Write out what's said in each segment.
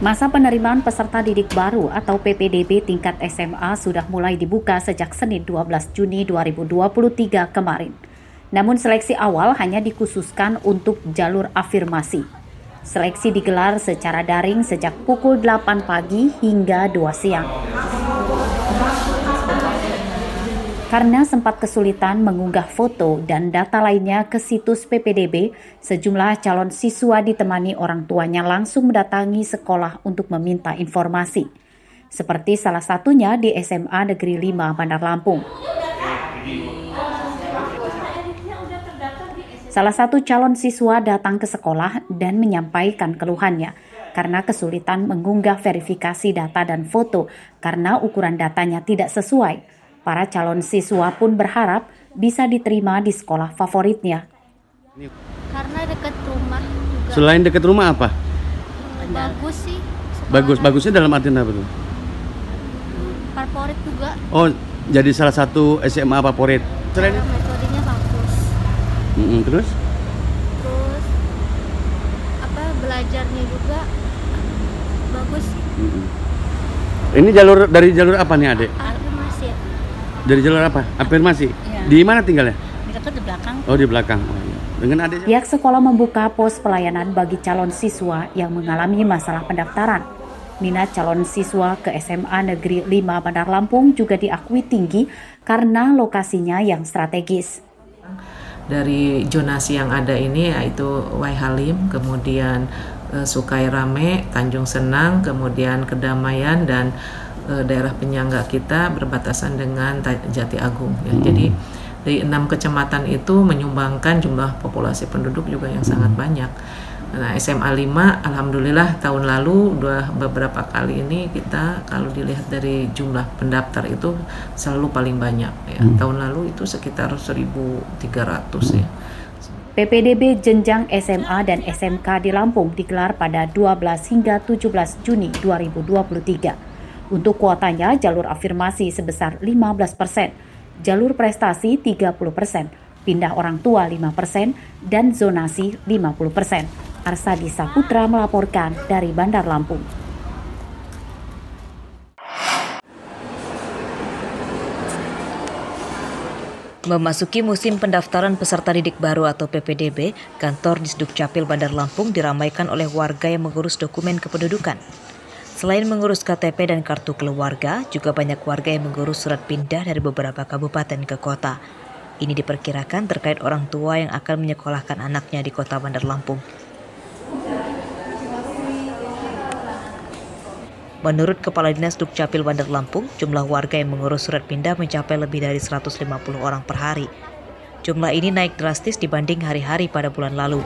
Masa penerimaan peserta didik baru atau PPDB tingkat SMA sudah mulai dibuka sejak Senin 12 Juni 2023 kemarin. Namun seleksi awal hanya dikhususkan untuk jalur afirmasi. Seleksi digelar secara daring sejak pukul 8 pagi hingga 2 siang. Karena sempat kesulitan mengunggah foto dan data lainnya ke situs PPDB, sejumlah calon siswa ditemani orang tuanya langsung mendatangi sekolah untuk meminta informasi. Seperti salah satunya di SMA Negeri 5 Bandar Lampung. Salah satu calon siswa datang ke sekolah dan menyampaikan keluhannya karena kesulitan mengunggah verifikasi data dan foto karena ukuran datanya tidak sesuai. Para calon siswa pun berharap bisa diterima di sekolah favoritnya. Karena dekat rumah juga. Selain dekat rumah apa? Bagus sih. Bagusnya dalam artian apa tuh? Favorit juga. Oh, jadi salah satu SMA favorit. Selain Metodenya bagus. Terus Belajarnya juga bagus. Ini dari jalur apa nih, Adek? Afirmasi ya. Dari jalur apa? Afirmasi. Ya. Di mana tinggalnya? Di belakang. Oh, di belakang. Oh, iya. Dengan adanya Pihak sekolah membuka pos pelayanan bagi calon siswa yang mengalami masalah pendaftaran. Minat calon siswa ke SMA Negeri 5 Bandar Lampung juga diakui tinggi karena lokasinya yang strategis. Dari zonasi yang ada ini yaitu Waihalim, kemudian Sukai Rame, Tanjung Senang, kemudian Kedamaian dan daerah penyangga kita berbatasan dengan Jati Agung. Ya. Jadi dari 6 kecamatan itu menyumbangkan jumlah populasi penduduk juga yang sangat banyak. Nah, SMA 5 alhamdulillah tahun lalu beberapa kali ini kita kalau dilihat dari jumlah pendaftar itu selalu paling banyak ya. Tahun lalu itu sekitar 1.300 ya. PPDB jenjang SMA dan SMK di Lampung digelar pada 12 hingga 17 Juni 2023. Untuk kuotanya jalur afirmasi sebesar 15%, jalur prestasi 30%, pindah orang tua 5%, dan zonasi 50%. Arsadi Saputra melaporkan dari Bandar Lampung. Memasuki musim pendaftaran peserta didik baru atau PPDB, kantor Disdukcapil Bandar Lampung diramaikan oleh warga yang mengurus dokumen kependudukan. Selain mengurus KTP dan kartu keluarga, juga banyak warga yang mengurus surat pindah dari beberapa kabupaten ke kota. Ini diperkirakan terkait orang tua yang akan menyekolahkan anaknya di kota Bandar Lampung. Menurut Kepala Dinas Dukcapil Bandar Lampung, jumlah warga yang mengurus surat pindah mencapai lebih dari 150 orang per hari. Jumlah ini naik drastis dibanding hari-hari pada bulan lalu.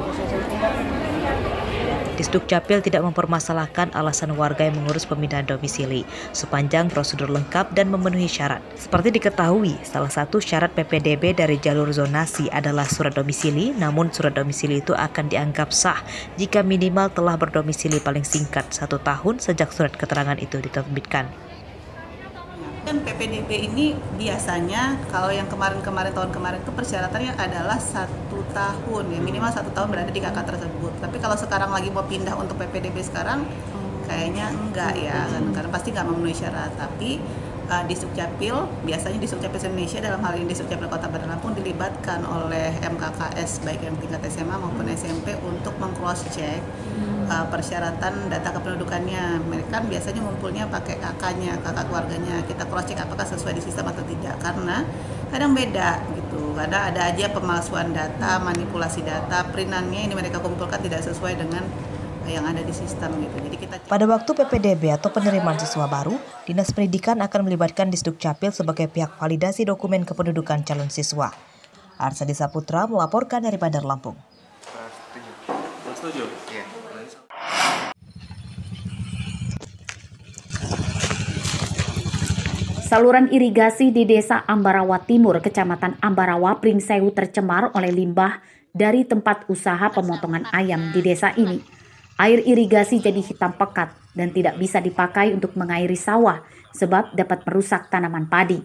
Disdukcapil tidak mempermasalahkan alasan warga yang mengurus pemindahan domisili sepanjang prosedur lengkap dan memenuhi syarat. Seperti diketahui, salah satu syarat PPDB dari jalur zonasi adalah surat domisili, namun surat domisili itu akan dianggap sah jika minimal telah berdomisili paling singkat 1 tahun sejak surat keterangan itu diterbitkan. Kan PPDB ini biasanya kalau yang tahun kemarin itu persyaratannya adalah 1 tahun ya, minimal 1 tahun berada di KK tersebut. Tapi kalau sekarang lagi mau pindah untuk PPDB sekarang kayaknya enggak ya, karena pasti nggak memenuhi syarat. Tapi Disdukcapil, biasanya Disdukcapil Indonesia dalam hal ini Disdukcapil Kota Bandar Lampung dilibatkan oleh MKKS baik yang tingkat SMA maupun SMP untuk meng-cross check persyaratan data kependudukannya. Mereka kan biasanya ngumpulnya pakai kakak keluarganya. Kita cross check apakah sesuai di sistem atau tidak, karena kadang beda gitu. Kadang ada aja pemalsuan data, manipulasi data, printannya ini mereka kumpulkan tidak sesuai dengan yang ada di sistem gitu. Jadi Pada waktu PPDB atau penerimaan siswa baru, Dinas Pendidikan akan melibatkan Disdukcapil sebagai pihak validasi dokumen kependudukan calon siswa. Arsadi Saputra melaporkan dari Bandar Lampung. Setuju. Saluran irigasi di Desa Ambarawa Timur, Kecamatan Ambarawa, Pringsewu tercemar oleh limbah dari tempat usaha pemotongan ayam di desa ini. Air irigasi jadi hitam pekat dan tidak bisa dipakai untuk mengairi sawah sebab dapat merusak tanaman padi.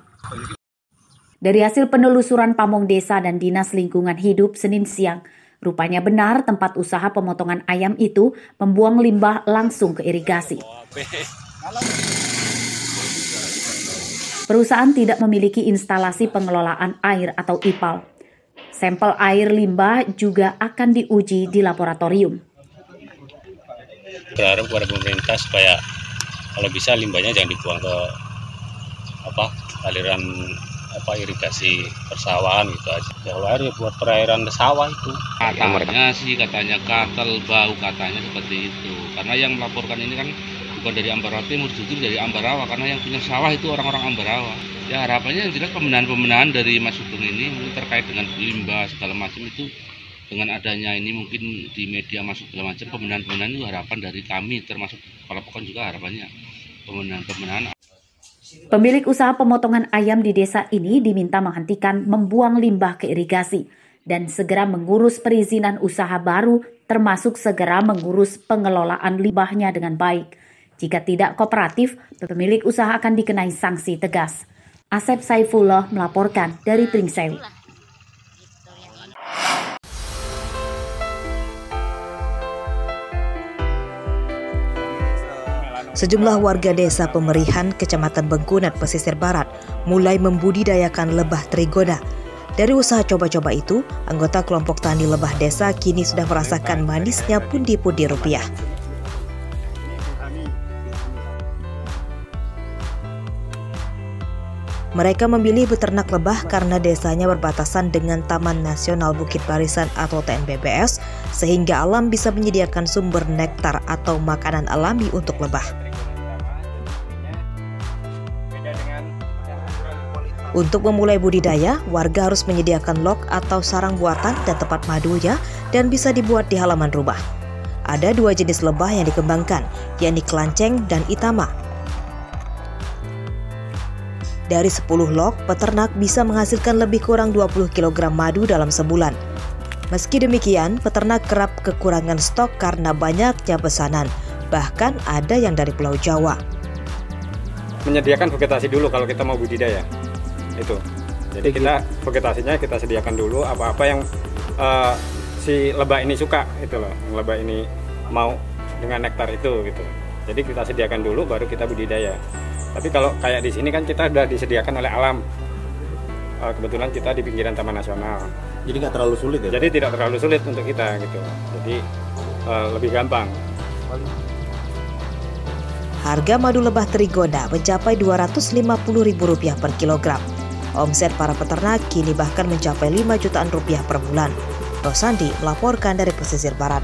Dari hasil penelusuran Pamong Desa dan Dinas Lingkungan Hidup Senin siang, Rupanya benar tempat usaha pemotongan ayam itu membuang limbah langsung ke irigasi. Perusahaan tidak memiliki instalasi pengelolaan air atau IPAL. Sampel air limbah juga akan diuji di laboratorium. Berharap kepada pemerintah supaya kalau bisa limbahnya jangan dibuang ke aliran irigasi persawahan gitu aja. Ya, kalau air ya buat perairan sawah itu. Katanya katal bau katanya seperti itu. Karena yang melaporkan ini kan bukan dari Ambarawa Timur, justru dari Ambarawa, karena yang punya sawah itu orang-orang Ambarawa. Ya harapannya yang jelas pembenahan dari Mas Sugeng ini mungkin terkait dengan limbah segala macam itu, dengan adanya ini mungkin di media masuk segala macam pembenahan itu harapan dari kami, termasuk Kepala Pokon juga harapannya pembenahan. Pemilik usaha pemotongan ayam di desa ini diminta menghentikan membuang limbah ke irigasi dan segera mengurus perizinan usaha baru, termasuk segera mengurus pengelolaan limbahnya dengan baik. Jika tidak kooperatif, pemilik usaha akan dikenai sanksi tegas. Asep Saifullah melaporkan dari Pringsewu. Sejumlah warga desa Pemerihan, Kecamatan Bengkunat, Pesisir Barat mulai membudidayakan lebah trigoda. Dari usaha coba-coba itu, anggota kelompok tani lebah desa kini sudah merasakan manisnya pundi-pundi rupiah. Mereka memilih beternak lebah karena desanya berbatasan dengan Taman Nasional Bukit Barisan atau TNBBS, sehingga alam bisa menyediakan sumber nektar atau makanan alami untuk lebah. Untuk memulai budidaya, warga harus menyediakan log atau sarang buatan dan tempat madunya dan bisa dibuat di halaman rumah. Ada 2 jenis lebah yang dikembangkan, yakni kelanceng dan itama. Dari 10 log, peternak bisa menghasilkan lebih kurang 20 kg madu dalam sebulan. Meski demikian, peternak kerap kekurangan stok karena banyaknya pesanan, bahkan ada yang dari Pulau Jawa. Menyediakan vegetasi dulu kalau kita mau budidaya, itu. Jadi kita vegetasinya kita sediakan dulu apa-apa yang si lebah ini suka, itu loh. Lebah ini mau dengan nektar itu, gitu. Jadi kita sediakan dulu, baru kita budidaya. Tapi kalau kayak di sini kan kita sudah disediakan oleh alam. Kebetulan kita di pinggiran Taman Nasional. Jadi nggak terlalu sulit ya? Jadi tidak terlalu sulit untuk kita gitu. Jadi lebih gampang. Harga madu lebah trigoda mencapai Rp250.000 per kilogram. Omset para peternak kini bahkan mencapai Rp5 jutaan per bulan. Rosandi melaporkan dari Pesisir Barat.